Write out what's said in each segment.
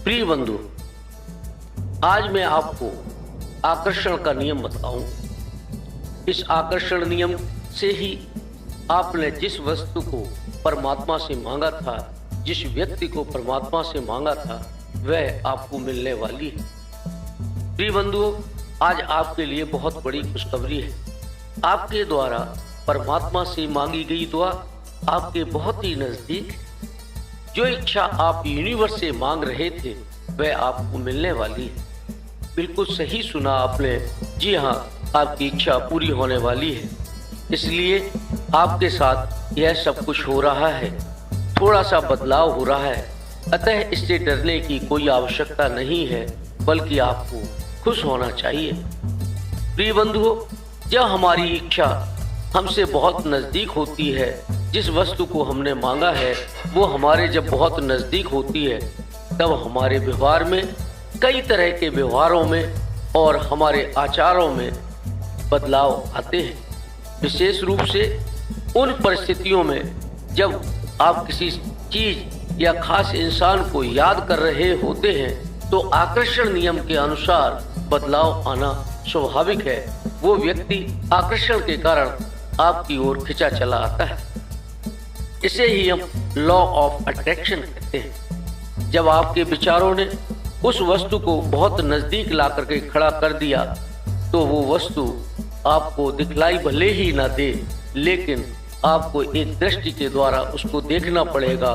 प्रिय बंधु, आज मैं आपको आकर्षण का नियम बताऊं। इस आकर्षण नियम से ही आपने जिस वस्तु को परमात्मा से मांगा था, जिस व्यक्ति को परमात्मा से मांगा था, वह आपको मिलने वाली है। प्रिय बंधुओं, आज आपके लिए बहुत बड़ी खुशखबरी है। आपके द्वारा परमात्मा से मांगी गई दुआ आपके बहुत ही नजदीक है। जो इच्छा आप यूनिवर्स से मांग रहे थे, वह आपको मिलने वाली है। बिल्कुल सही सुना आपने। जी हाँ, आपकी इच्छा पूरी होने वाली है। इसलिए आपके साथ यह सब कुछ हो रहा है। थोड़ा सा बदलाव हो रहा है, अतः इससे डरने की कोई आवश्यकता नहीं है, बल्कि आपको खुश होना चाहिए। प्रिय बंधुओं, जब हमारी इच्छा हमसे बहुत नज़दीक होती है, जिस वस्तु को हमने मांगा है वो हमारे जब बहुत नज़दीक होती है, तब हमारे व्यवहार में, कई तरह के व्यवहारों में और हमारे आचारों में बदलाव आते हैं। विशेष रूप से उन परिस्थितियों में जब आप किसी चीज़ या खास इंसान को याद कर रहे होते हैं, तो आकर्षण नियम के अनुसार बदलाव आना स्वाभाविक है। वो व्यक्ति आकर्षण के कारण आपकी ओर खिंचा चला आता है। इसे ही हम लॉ ऑफ अट्रैक्शन कहते हैं। जब आपके विचारों ने उस वस्तु को बहुत नज़दीक ला करके खड़ा कर दिया, तो वो वस्तु आपको दिखलाई भले ही ना दे, लेकिन आपको एक दृष्टि के द्वारा उसको देखना पड़ेगा,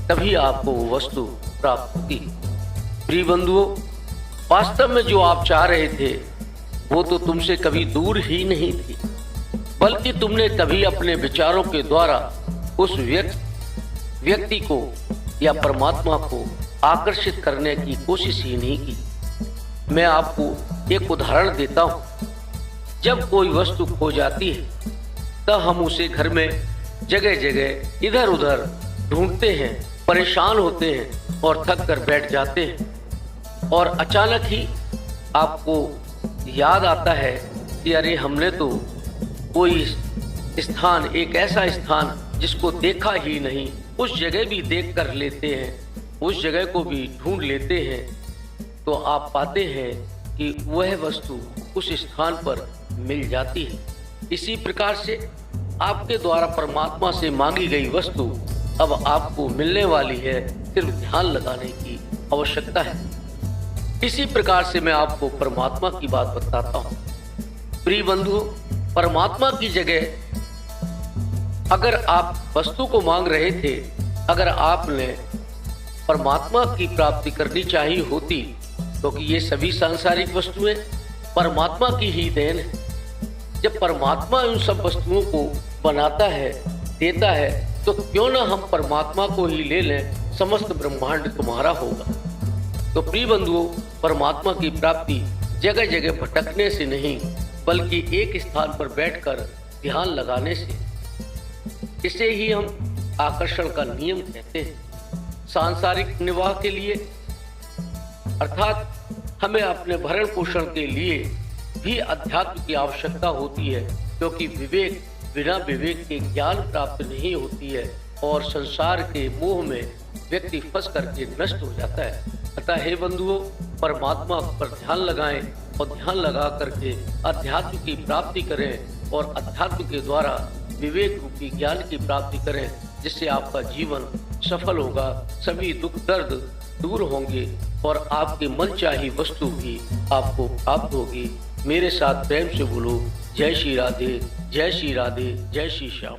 तभी आपको वो वस्तु प्राप्त होगी। प्रिय बंधुओं, वास्तव में जो आप चाह रहे थे वो तो तुमसे कभी दूर ही नहीं थी, बल्कि तुमने कभी अपने विचारों के द्वारा उस व्यक्ति को या परमात्मा को आकर्षित करने की कोशिश ही नहीं की। मैं आपको एक उदाहरण देता हूँ। जब कोई वस्तु खो जाती है, तब हम उसे घर में जगह जगह इधर उधर ढूंढते हैं, परेशान होते हैं और थक कर बैठ जाते हैं। और अचानक ही आपको याद आता है कि अरे, हमने तो कोई स्थान, एक ऐसा स्थान जिसको देखा ही नहीं, उस जगह भी देख कर लेते हैं, उस जगह को भी ढूंढ लेते हैं, तो आप पाते हैं कि वह वस्तु उस स्थान पर मिल जाती है। इसी प्रकार से आपके द्वारा परमात्मा से मांगी गई वस्तु अब आपको मिलने वाली है, सिर्फ ध्यान लगाने की आवश्यकता है। इसी प्रकार से मैं आपको परमात्मा की बात बताता हूँ। प्रिय बंधुओं, परमात्मा की जगह अगर आप वस्तु को मांग रहे थे, अगर आपने परमात्मा की प्राप्ति करनी चाहिए होती, क्योंकि ये सभी सांसारिक वस्तुएं परमात्मा की ही देन है। जब परमात्मा उन सब वस्तुओं को बनाता है, देता है, तो क्यों ना हम परमात्मा को ही ले लें, समस्त ब्रह्मांड तुम्हारा होगा। तो प्रिय बंधुओं, परमात्मा की प्राप्ति जगह जगह भटकने से नहीं, बल्कि एक स्थान पर बैठकर ध्यान लगाने से। इसे ही हम आकर्षण का नियम कहते हैं। सांसारिक निर्वाह के लिए, अर्थात हमें अपने भरण पोषण के लिए भी अध्यात्म की आवश्यकता होती है, क्योंकि विवेक, बिना विवेक के ज्ञान प्राप्त नहीं होती है और संसार के मोह में व्यक्ति फंस करके नष्ट हो जाता है। अतः हे बंधुओं, परमात्मा पर ध्यान लगाएं और ध्यान लगा करके अध्यात्म की प्राप्ति करें और अध्यात्म के द्वारा विवेक रूपी ज्ञान की प्राप्ति करें, जिससे आपका जीवन सफल होगा, सभी दुख दर्द दूर होंगे और आपके मनचाही वस्तु भी आपको प्राप्त होगी। मेरे साथ प्रेम से बोलो, जय श्री राधे, जय श्री राधे, जय श्री श्याम।